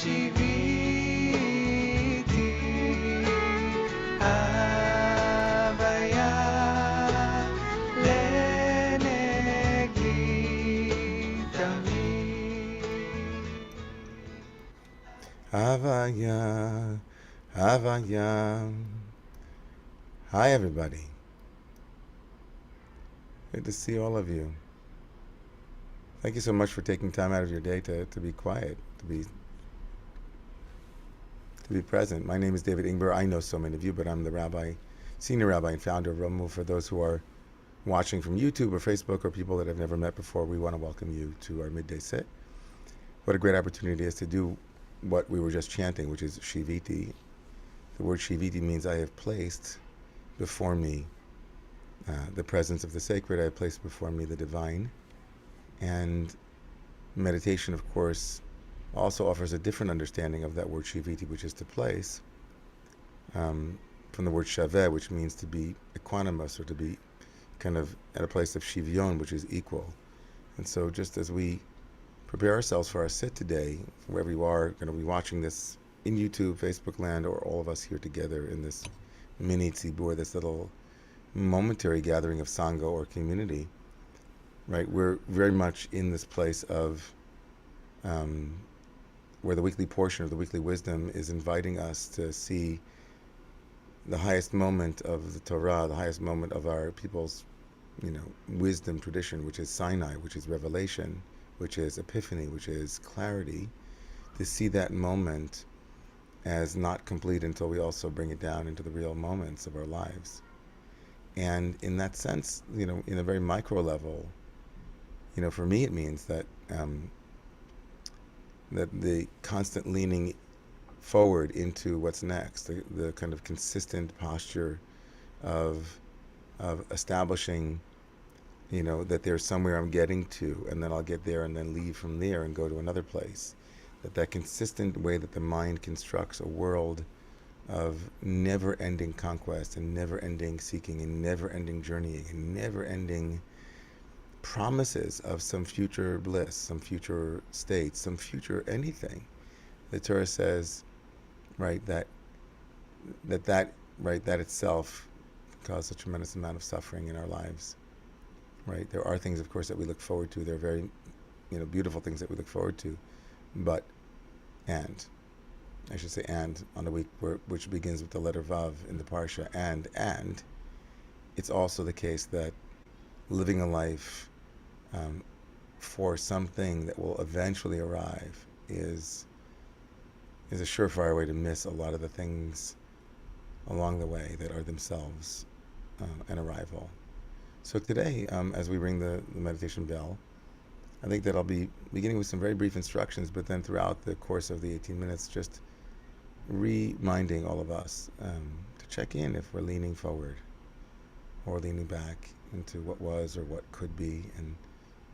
שיוויתי הוויה לנגדי תמיד. Havaya, Havaya. Hi, everybody. Good to see all of you. Thank you so much for taking time out of your day to be quiet, to be present. My name is David Ingber. I know so many of you, but I'm the senior rabbi and founder of Romemu. For those who are watching from YouTube or Facebook or people that I've never met before, we want to welcome you to our midday sit. What a great opportunity it is to do what we were just chanting, which is Shiviti. The word Shiviti means I have placed before me the presence of the sacred. I have placed before me the divine. And meditation, of course, also offers a different understanding of that word Shiviti, which is to place, from the word Shaveh, which means to be equanimous or to be kind of at a place of Shivyon, which is equal. And so just as we prepare ourselves for our sit today, wherever you are, going to be watching this in YouTube, Facebook land, or all of us here together in this mini tzibur, this little momentary gathering of sangha or community, right? We're very much in this place of where the weekly portion of the weekly wisdom is inviting us to see the highest moment of the Torah, the highest moment of our people's, wisdom tradition, which is Sinai, which is revelation, which is epiphany, which is clarity, to see that moment as not complete until we also bring it down into the real moments of our lives. And in that sense, in a very micro level, for me it means that that the constant leaning forward into what's next, the kind of consistent posture of establishing that there's somewhere I'm getting to, and then I'll get there and then leave from there and go to another place. That consistent way that the mind constructs a world of never-ending conquest and never-ending seeking and never-ending journeying and never-ending promises of some future bliss, some future state, some future anything. The Torah says, right, that itself causes a tremendous amount of suffering in our lives. Right, there are things, of course, that we look forward to. There are very, beautiful things that we look forward to, and on a week which begins with the letter Vav in the parsha, and it's also the case that living a life for something that will eventually arrive is a surefire way to miss a lot of the things along the way that are themselves an arrival. So today, as we ring the meditation bell, I think that I'll be beginning with some very brief instructions, but then throughout the course of the 18 minutes, just reminding all of us to check in if we're leaning forward or leaning back into what was or what could be, and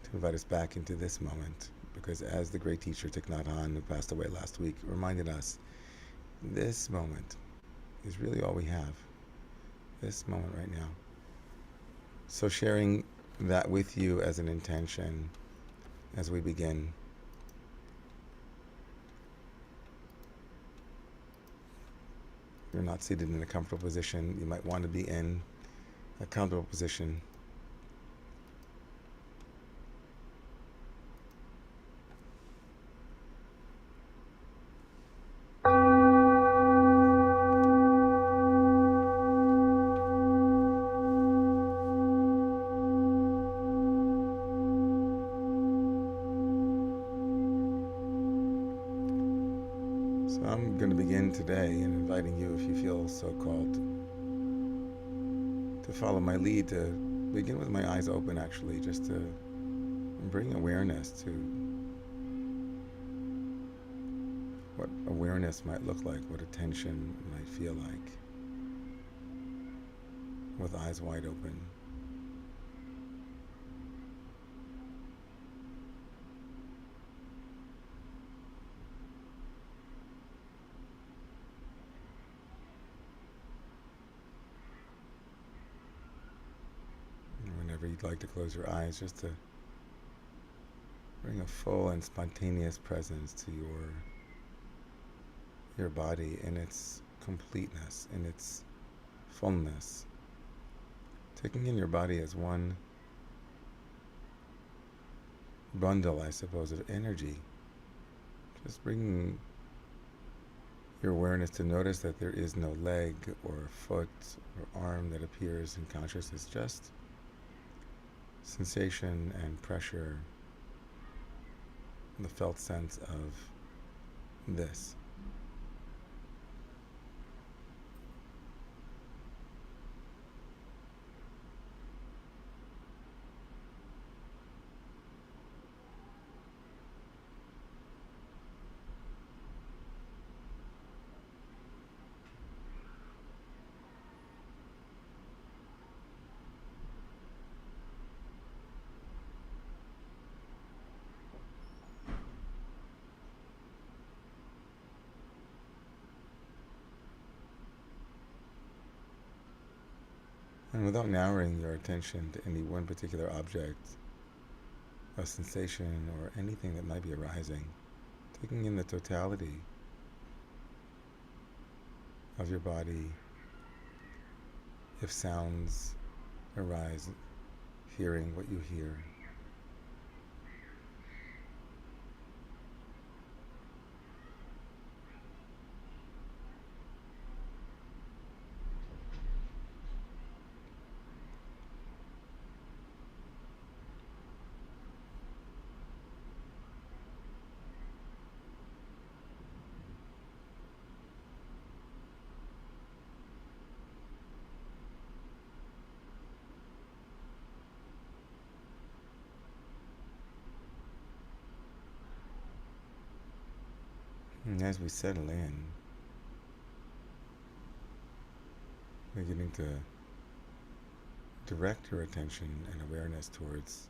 to invite us back into this moment. Because as the great teacher Thich Nhat Hanh, who passed away last week, reminded us, this moment is really all we have. This moment right now. So sharing that with you as an intention as we begin. If you're not seated in a comfortable position, you might want to be in a comfortable position. I'm going to begin today in inviting you, if you feel so called, to follow my lead, to begin with my eyes open, actually, just to bring awareness to what awareness might look like, what attention might feel like, with eyes wide open. Whenever you'd like to close your eyes, just to bring a full and spontaneous presence to your your body in its completeness, in its fullness. Taking in your body as one bundle, I suppose, of energy. Just bringing your awareness to notice that there is no leg or foot or arm that appears in consciousness, just sensation and pressure, the felt sense of this. And without narrowing your attention to any one particular object, a sensation, or anything that might be arising, taking in the totality of your body. If sounds arise, hearing what you hear. And as we settle in, beginning to direct your attention and awareness towards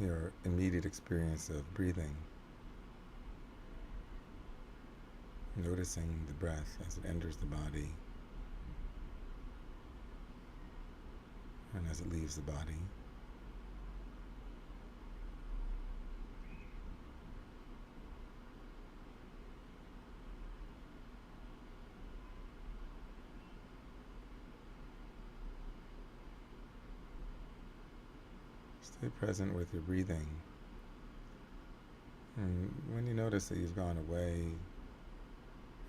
your immediate experience of breathing, noticing the breath as it enters the body and as it leaves the body. Stay present with your breathing. And when you notice that you've gone away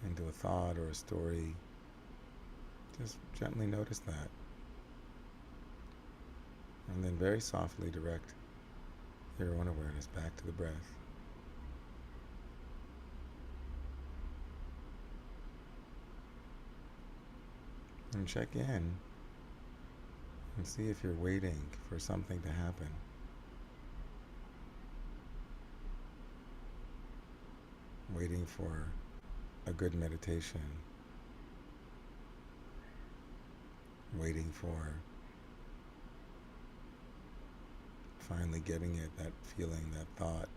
into a thought or a story, just gently notice that. And then very softly direct your own awareness back to the breath. And check in and see if you're waiting for something to happen. Waiting for a good meditation. Waiting for finally getting it, that feeling, that thought.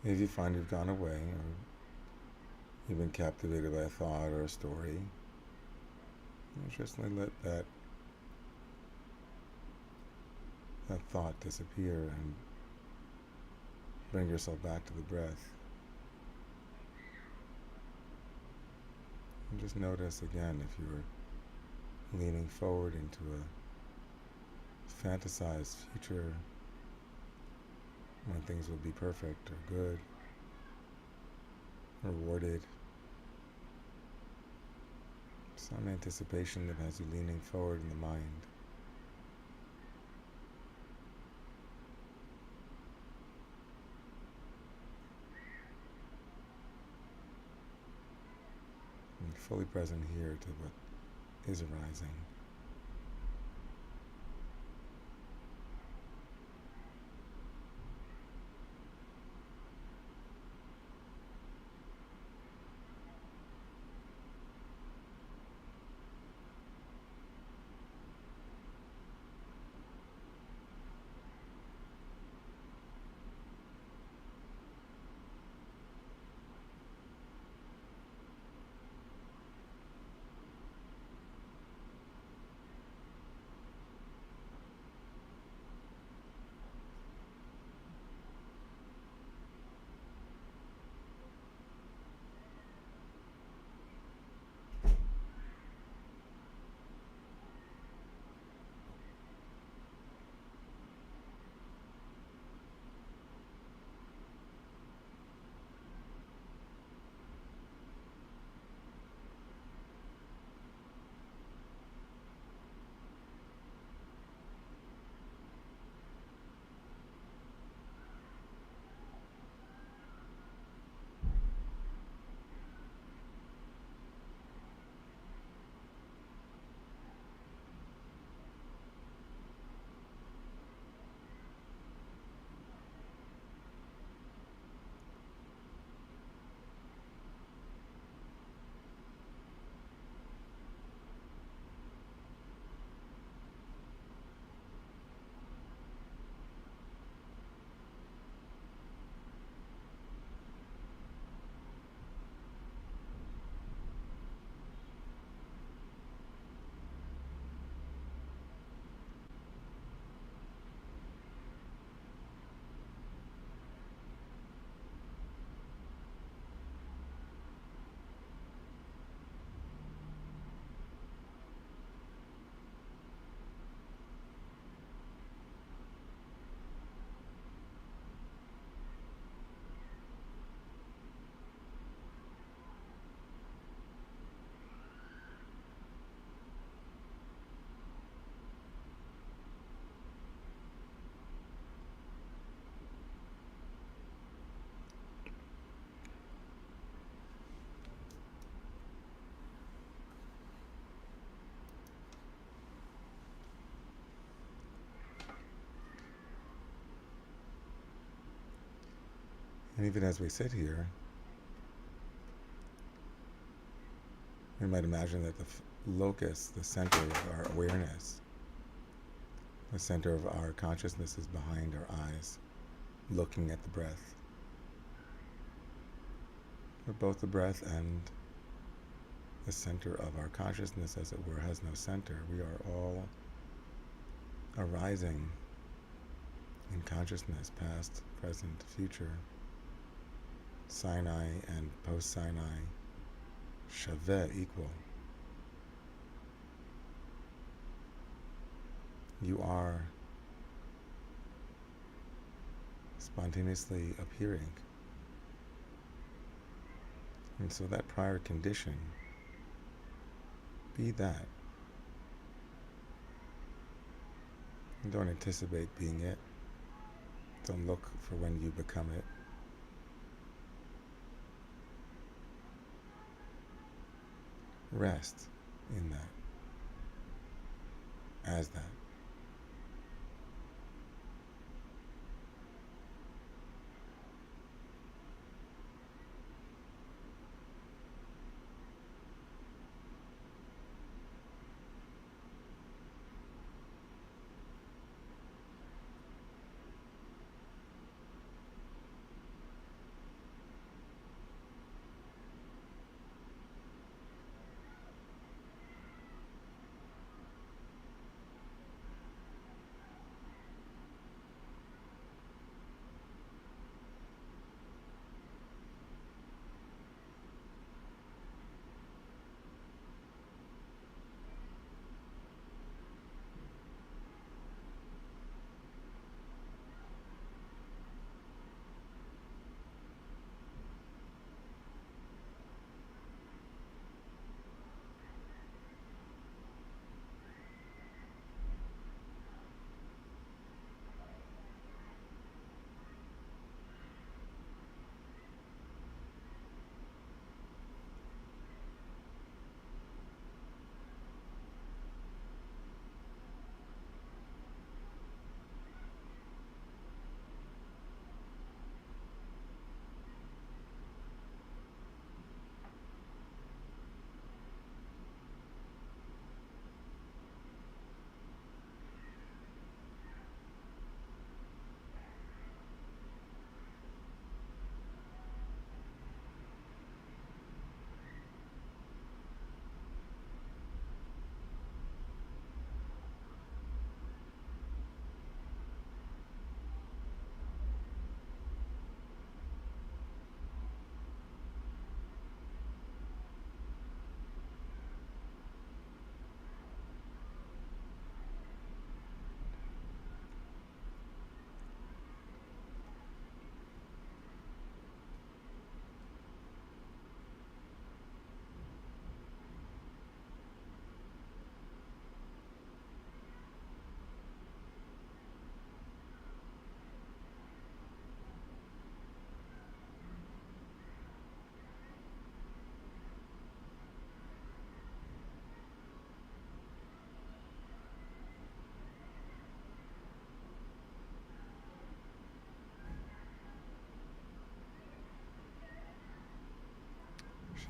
If you find you've gone away or you've been captivated by a thought or a story, just let that thought disappear and bring yourself back to the breath. And just notice again if you're leaning forward into a fantasized future when things will be perfect or good, rewarded. Some anticipation that has you leaning forward in the mind. And fully present here to what is arising. And even as we sit here, we might imagine that the locus, the center of our awareness, the center of our consciousness is behind our eyes, looking at the breath. But both the breath and the center of our consciousness, as it were, has no center. We are all arising in consciousness, past, present, future, Sinai and post-Sinai, shaveh, equal. You are spontaneously appearing. And so that prior condition, be that. And don't anticipate being it. Don't look for when you become it. Rest in that, as that.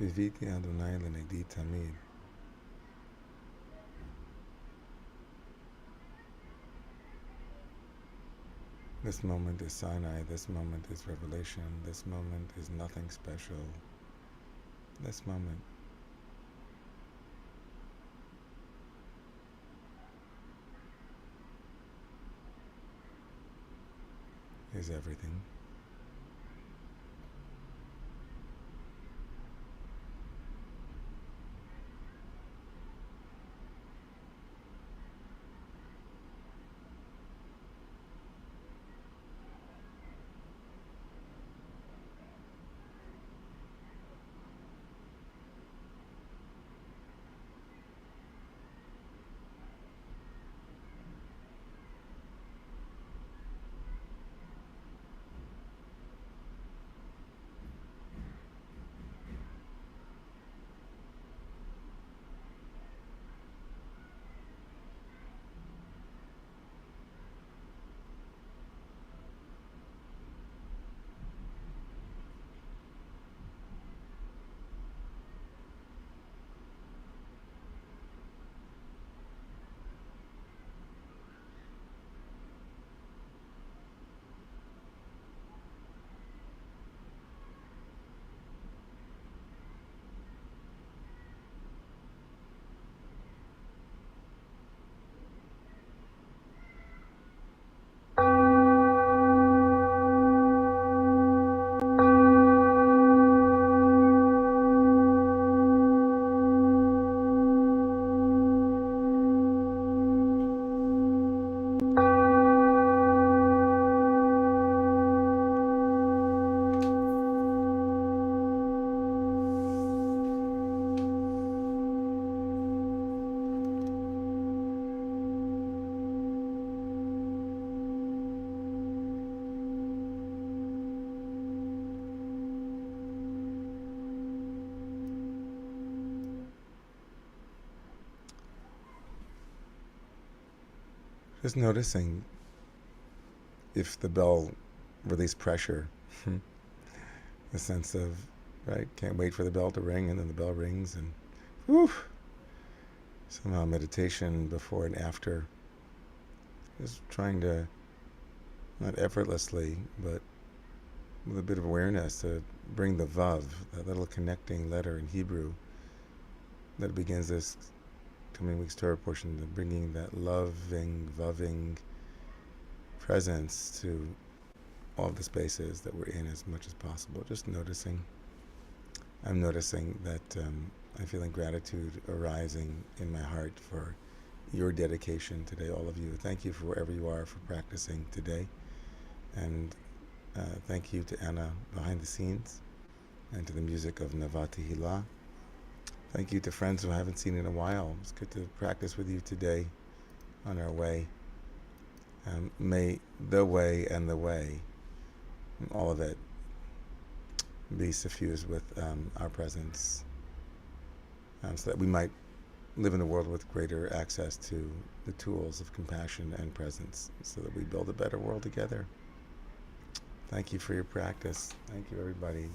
Viviti Adonai lenegdi tamid. This moment is Sinai, this moment is revelation, this moment is nothing special. This moment is everything. Just noticing if the bell released pressure, the sense of, right, can't wait for the bell to ring, and then the bell rings, and whew, somehow meditation before and after, just trying to, not effortlessly, but with a bit of awareness, to bring the Vav, that little connecting letter in Hebrew that begins this coming week's Torah portion, to bringing that loving, vaving presence to all the spaces that we're in as much as possible. Just noticing. I'm noticing that I'm feeling gratitude arising in my heart for your dedication today, all of you. Thank you for wherever you are for practicing today. And thank you to Anna behind the scenes and to the music of Navati Hila. Thank you to friends who I haven't seen in a while. It's good to practice with you today on our way. May the way and the way, all of it, be suffused with our presence, so that we might live in a world with greater access to the tools of compassion and presence, so that we build a better world together. Thank you for your practice. Thank you, everybody.